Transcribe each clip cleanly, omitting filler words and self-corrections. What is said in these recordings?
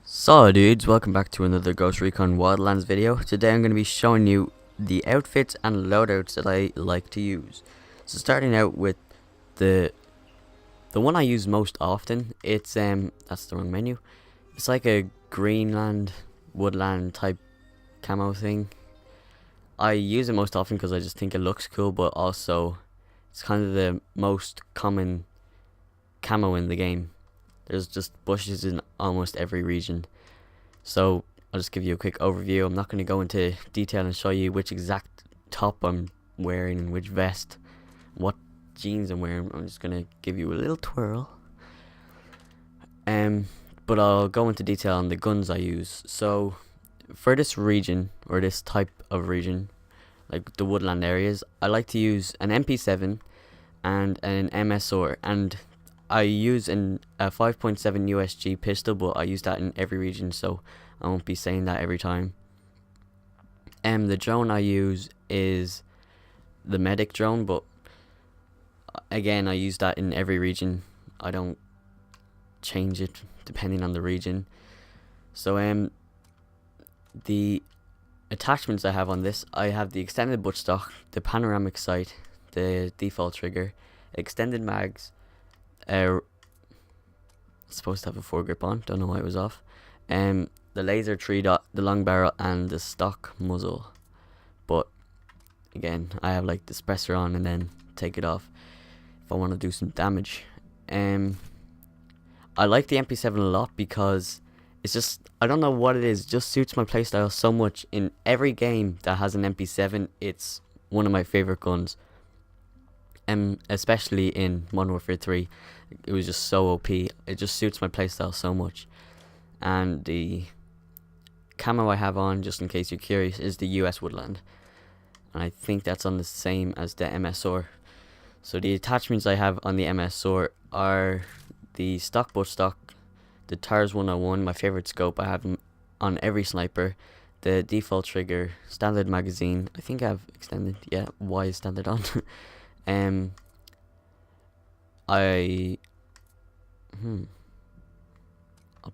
So dudes, welcome back to another Recon Wildlands video. Today I'm going to be showing you the outfits and loadouts that I like to use. So starting out with the one I use most often, it's that's the wrong menu. It's like a Greenland woodland type camo thing. I use it most often because I just think it looks cool, but also it's kind of the most common camo in the game. There's just bushes in almost every region. So I'll just give you a quick overview. I'm not going to go into detail and show you which exact top I'm wearing and which vest, what jeans I'm wearing. I'm just going to give you a little twirl. But I'll go into detail on the guns I use. So for this region, or this type of region, like the woodland areas, I like to use an MP7 and an MSR, and I use a 5.7 USG pistol, but I use that in every region, so I won't be saying that every time. The drone I use is the medic drone, but again I use that in every region. I don't change it depending on the region. So the attachments I have on this, I have the extended buttstock, the panoramic sight, the default trigger, extended mags. Supposed to have a foregrip on, don't know why it was off. The laser 3-dot, the long barrel, and the stock muzzle. But again, I have like the suppressor on and then take it off if I want to do some damage. I like the MP7 a lot because it's just, I don't know what it is, just suits my playstyle so much. In every game that has an MP7, it's one of my favorite guns. Especially in Modern Warfare 3, it was just so OP. It just suits my playstyle so much. And the camo I have on, just in case you're curious, is the US Woodland, and I think that's on the same as the MSR. So the attachments I have on the MSR are the stock buttstock, the TARS 101, my favorite scope. I have them on every sniper. The default trigger, standard magazine. I think I have extended. Yeah, Y is standard on. I'll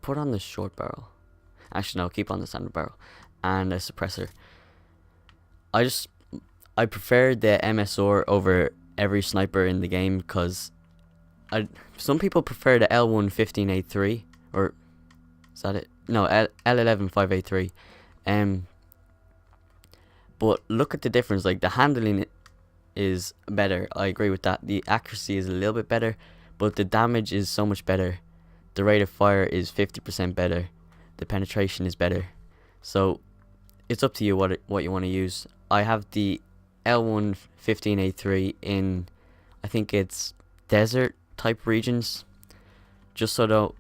put on the short barrel. Actually, no, I'll keep on the standard barrel. And a suppressor. I prefer the MSR over every sniper in the game, because some people prefer the L1 15A3, or is that it? No, L11 5A3. But look at the difference. Like, the handling is better. I agree with that. The accuracy is a little bit better, but the damage is so much better. The rate of fire is 50% better. The penetration is better. So it's up to you what you want to use. I have the L1 15A3 in, I think it's desert type regions, just so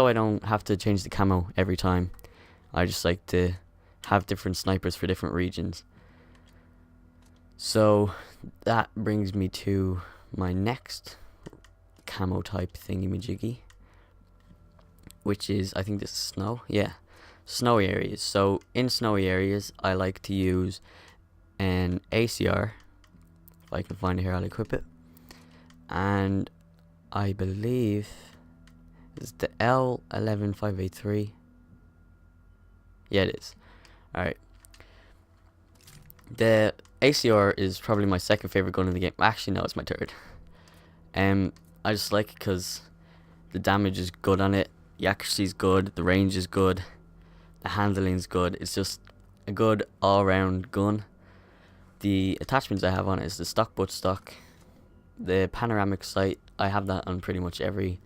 I don't have to change the camo every time. I just like to have different snipers for different regions. So that brings me to my next camo type thingy-majiggy, which is, I think this is snow. Yeah, snowy areas. So in snowy areas, I like to use an ACR. If I can find it here, I'll equip it. And I believe it's the L11 5A3. Yeah, it is. Alright. The ACR is probably my second favorite gun in the game. Actually, no, it's my third. I just like it because the damage is good on it, the accuracy is good, the range is good, the handling is good. It's just a good all-round gun. The attachments I have on it is the stock buttstock, the panoramic sight. I have that on pretty much every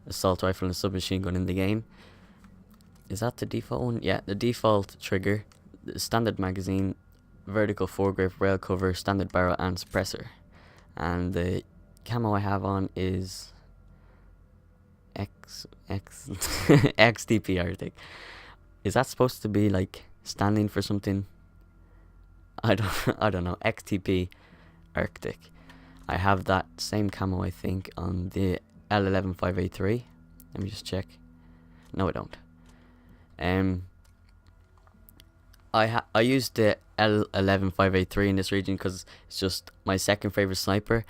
assault rifle and submachine gun in the game. Is that the default one? Yeah, the default trigger, the standard magazine, vertical foregrip, rail cover, standard barrel, and suppressor. And the camo I have on is XTP Arctic. Is that supposed to be like standing for something? I don't know. XTP Arctic. I have that same camo, I think, on the L11 5A3. Let me just check. No, I don't. I used the L11 5A3 in this region because it's just my second favorite sniper,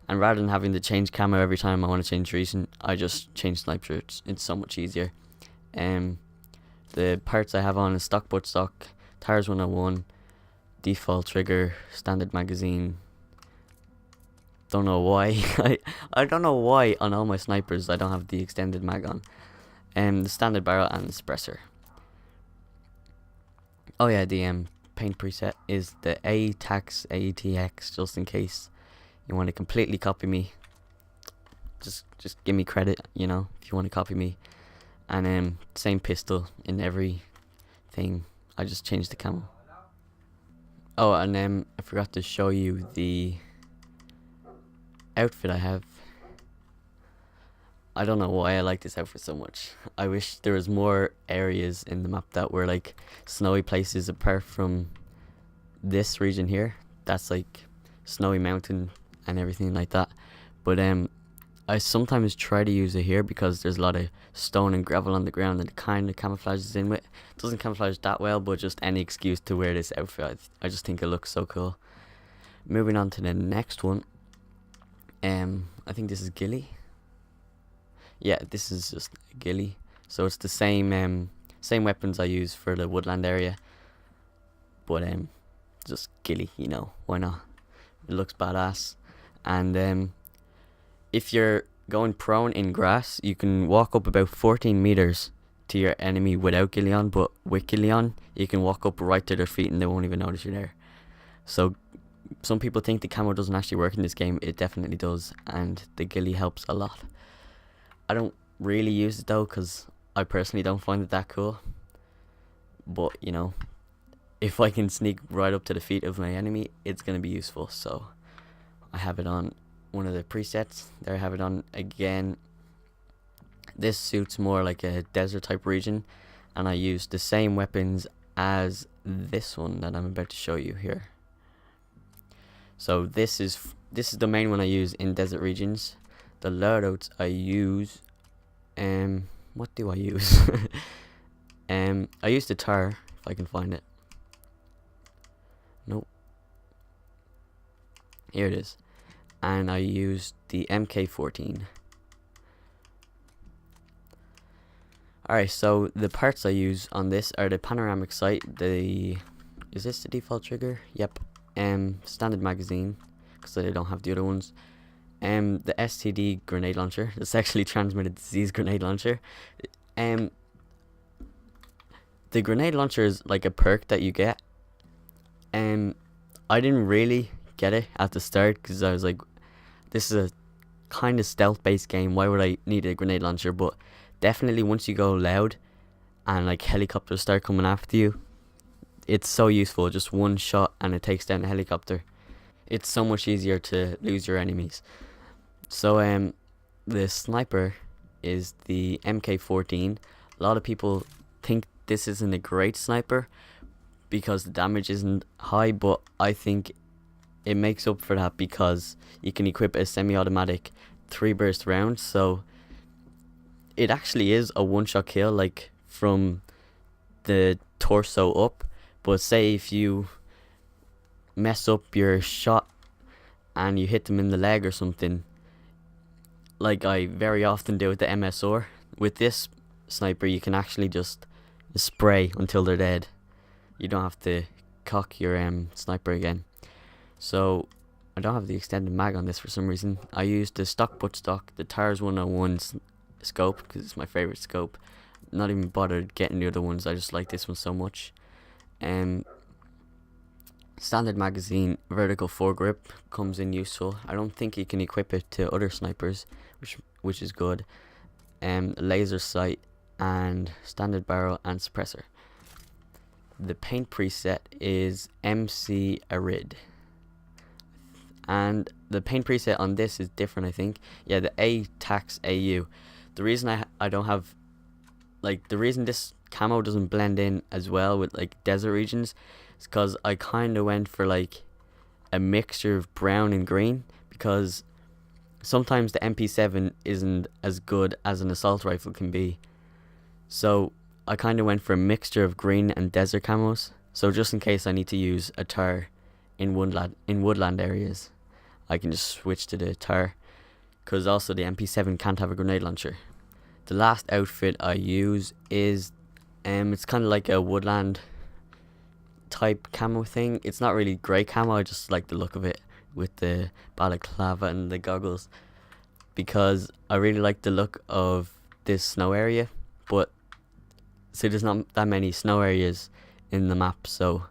and rather than having to change camo every time I want to change region, I just change sniper. It's so much easier. The parts I have on is stock butt stock, tires 101, default trigger, standard magazine. Don't know why. I don't know why on all my snipers I don't have the extended mag on. The standard barrel and the suppressor. Oh yeah, the paint preset is the ATAX ATX, just in case you want to completely copy me. Just give me credit, you know, if you want to copy me. And same pistol in every thing. I just changed the camo. Oh, and I forgot to show you the outfit I have. I don't know why I like this outfit so much. I wish there was more areas in the map that were like snowy places apart from this region here. That's like snowy mountain and everything like that. But I sometimes try to use it here because there's a lot of stone and gravel on the ground and it kind of camouflages in with. It doesn't camouflage that well, but just any excuse to wear this outfit, I just think it looks so cool. Moving on to the next one. I think this is ghillie. Yeah, this is just ghillie. So it's the same same weapons I use for the woodland area, but just ghillie, you know, why not? It looks badass. And if you're going prone in grass, you can walk up about 14 meters to your enemy without ghillie on, but with ghillie on, you can walk up right to their feet and they won't even notice you're there. So some people think the camo doesn't actually work in this game. It definitely does, and the ghillie helps a lot. I don't really use it though, because I personally don't find it that cool. But, you know, if I can sneak right up to the feet of my enemy, it's going to be useful. So I have it on one of the presets. There I have it on again. This suits more like a desert type region, and I use the same weapons as this one that I'm about to show you here. So this is the main one I use in desert regions. The loadouts I use, what do I use? I use the tar, if I can find it. Nope. Here it is. And I use the MK14. Alright, so the parts I use on this are the panoramic sight, is this the default trigger? Yep. Standard magazine, because I don't have the other ones. The STD grenade launcher, the sexually transmitted disease grenade launcher. The grenade launcher is like a perk that you get. I didn't really get it at the start because I was like, this is a kind of stealth based game, why would I need a grenade launcher? But definitely once you go loud and like helicopters start coming after you, it's so useful. Just one shot and it takes down a helicopter. It's so much easier to lose your enemies. So the sniper is the MK14. A lot of people think this isn't a great sniper because the damage isn't high, but I think it makes up for that because you can equip a semi-automatic 3 burst round, so it actually is a one-shot kill, like from the torso up. But say if you mess up your shot and you hit them in the leg or something, like I very often do with the MSR, with this sniper you can actually just spray until they're dead. You don't have to cock your sniper again. So I don't have the extended mag on this for some reason. I used the stock butt stock, the TARS 101 scope, because it's my favorite scope. Not even bothered getting the other ones, I just like this one so much. Standard magazine, vertical foregrip comes in useful. I don't think you can equip it to other snipers, which is good. Laser sight and standard barrel and suppressor. The paint preset is MC Arid, and the paint preset on this is different, I think. Yeah, the ATAX AU. The reason I don't have, like, the reason this camo doesn't blend in as well with like desert regions is because I kind of went for like a mixture of brown and green, because sometimes the MP7 isn't as good as an assault rifle can be. So I kind of went for a mixture of green and desert camos, so just in case I need to use a tar in woodland areas, I can just switch to the tar, because also the MP7 can't have a grenade launcher. The last outfit I use is It's kind of like a woodland type camo thing. It's not really grey camo, I just like the look of it with the balaclava and the goggles, because I really like the look of this snow area. But so there's not that many snow areas in the map, so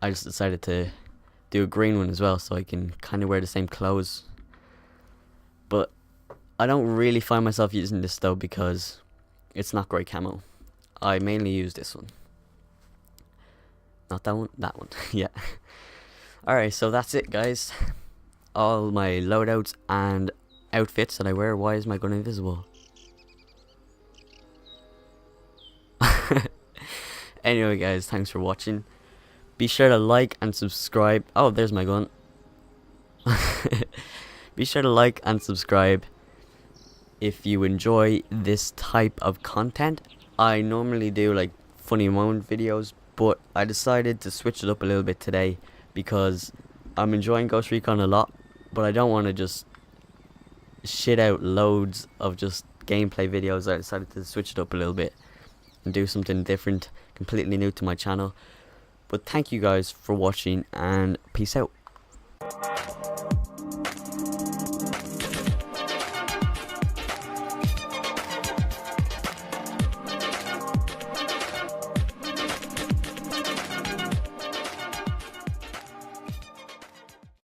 I just decided to do a green one as well, so I can kind of wear the same clothes. But I don't really find myself using this though, because it's not grey camo. I mainly use this one. Not that one, that one. Yeah. Alright, so that's it, guys. All my loadouts and outfits that I wear. Why is my gun invisible? Anyway, guys, thanks for watching. Be sure to like and subscribe. Oh, there's my gun. Be sure to like and subscribe if you enjoy this type of content. I normally do like funny moment videos, but I decided to switch it up a little bit today because I'm enjoying Ghost Recon a lot, but I don't want to just shit out loads of just gameplay videos. I decided to switch it up a little bit and do something different, completely new to my channel. But thank you guys for watching, and peace out.